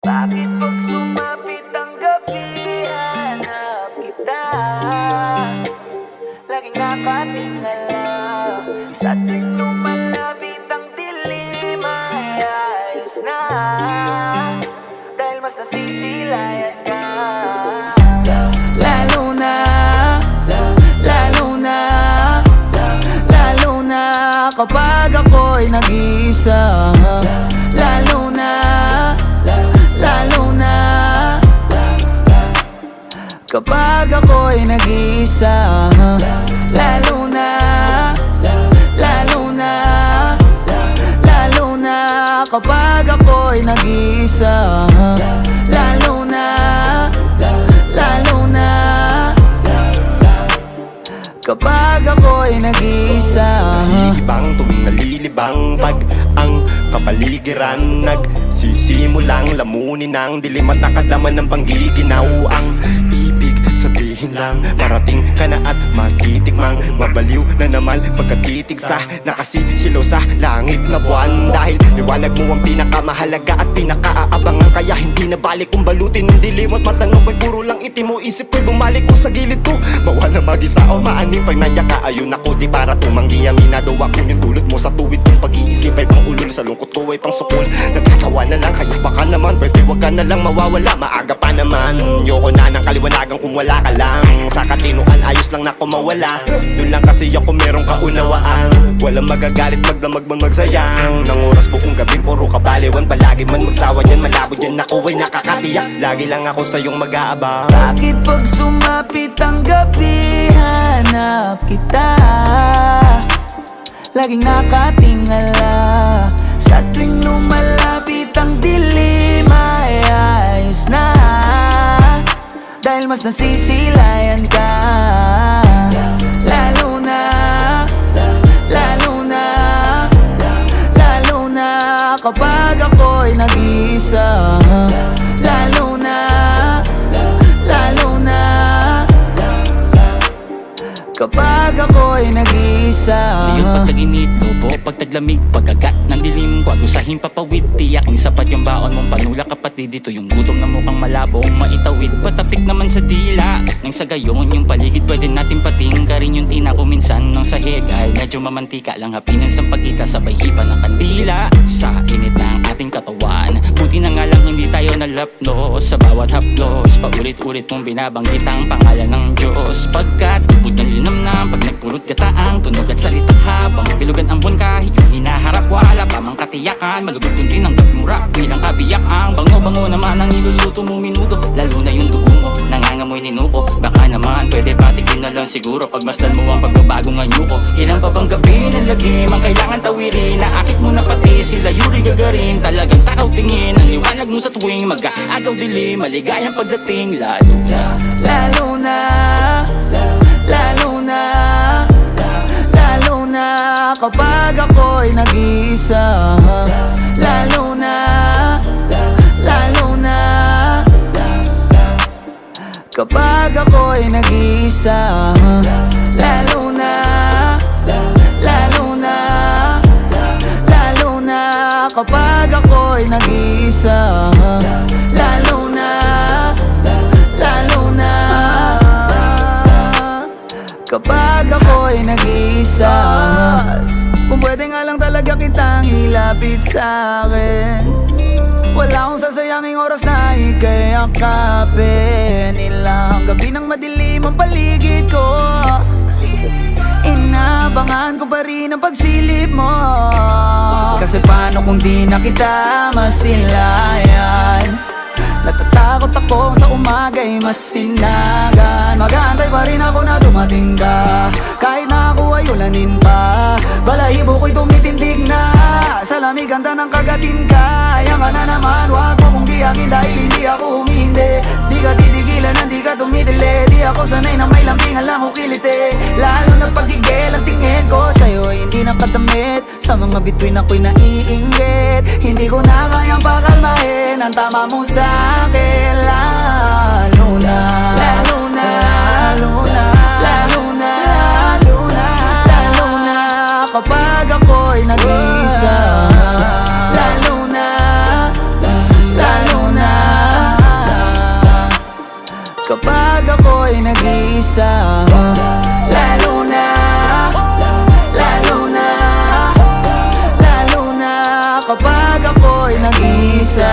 Bakit pag sumapit ang gabi, hanap kita? Laging nakatingala sa tuwing lumalapit ang dilim, ay ayos na, dahil mas nasisilayan ka. Lalo na, lalo na, lalo na kapag ako'y nag-iisa. Lalo na, lalo na kapag ako'y nag-iisa. Lalo na, lalo na, lalo na kapag ako'y nag-iisa. Lalo na, lalo na kapag ako'y nag-iisa. Nalilibang tuwing nalilibang pag ang kapaligiran nagsisimulang lamunin ng dilim at nakadama ng panggiginaw. Ang ibig sabihin lang, parating ka na at matitikmang mabaliw na naman pagkatitig sa nakasisilaw sa langit na buwan. Dahil liwanag mo ang pinakamahalaga at pinakaaabangan, kaya hindi na balik kung balutin ng dilim at matanong ko'y puro lang itim mo. Isip ko'y bumalik ko sa gilid ko, mawa na mag-isa o maaning pag nandiyan ka. Ayun ako di para tumanggi, aminado ako yung dulot mo sa tuwid kong pag-iiskip ay pang ulol, sa lungkot ko ay pang sukol. Natatawa na lang, kaya baka naman pwede wag ka na lang mawawala, maaga pa naman. Yoko na ng kaliwanagan kung wala ka lang. Sa katinuan ayos lang na kumawala, doon lang kasi ako merong kaunawaan. Walang magagalit magdamag man magsayang ng oras buong gabi, puro kabaliwan. Palagi man magsawa dyan, malabo dyan ako ay nakakatiyak. Lagi lang ako sa iyong mag-aabang. Bakit pag sumapit ang gabi, hanap kita? Laging nakatingala sa tuwing lumalapit ang dilim, ay ayos na, dahil mas nasisilayan ka. Lalo na, lalo na, lalo na kapag ako'y nag-iisa. Lalo na, lalo na kapag ako'y nag-iisa. Ngayon pag taginit, lobo, pag taglamig, pagkagat ng dilim ko, agusahin papawid, tiyaking sapat yung baon mong panula kapatid. Ito yung gutom na mukhang malabong maitawid, patapik naman sa dila. Nang sa gayon yung paligid pwede natin patingkarin. Yung tina ko minsan ng sahig ay medyo mamantika lang, hapinan sa pagkita sabay hipa ng kandila sa init ng ating katawan. Buti na nga lang hindi tayo nalapno sa bawat haplos, paulit-ulit mong binabanggit ang pangalan ng Diyos. Pagkat ubod ng linam na pag nagpulot gataang tunog at salita, habang bilugan ang buwan kahit yung hinaharap wala pa mang katiyakan. Malugod kunti ng gagmura bilang kabiyak ang bango-bango naman ang niluluto mo minuto, lalo na yung dugo mo nangangamoy ninuko. Baka naman pwede patikin na lang siguro pagmasdan mo ang pagbabago ng nyuko. Ilang pa bang gabi ng lagim ang kailangan tawirin, naakit mo na pati sila Yuri Gagarin. Talagang takaw tingin ang liwanag mo sa tuwing mag-aagaw dilim, maligayang pagdating. Lalo na, lalo na, lalo na, lalo na kapag ako'y nag-iisa. Lalo na, lalo na kapag ako'y nag-iisa. Lalo na, lalo na, lalo na kapag ako'y nag-iisa. Lalo na, lalo na kapag ako'y nag-iisa. Kung pwede nga lang talaga kitang ilapit sa'kin, wala akong sasayanging oras na ika'y akapin. Ilang gabi ng madilim ang paligid ko, inabangan ko pa rin ang pagsilip mo. Kasi paano kung di na kita masilayan? Natatakot ako sa umaga'y masinagan. Mag-aantay pa rin ako na dumating ka, kahit na ako ay ulanin pa. Balahibo ko'y tumitindig na sa lamig ganda ng kagatin ka. Ayan ka na naman, wag mo kong giyangin dahil hindi ako humihindi. Di ka titigilan, hindi ka tumitili. Di ako sanay na may lambingan lang o kiliti. Lalo na pagigil ang tingin ko sa'yo ay hindi nakadamit. Sa mga bituin ako'y naiinggit. Hindi ko na kayang pakalmahin ang tama mo sa'kin. Lalo na, lalo na, lalo na, lalo na, lalo na, lalo na kapag ako'y nag-iisa. Lalo na, lalo na, kapag ako'y nag-iisa. Lalo na, lalo na, lalo na kapag ako'y nag-iisa.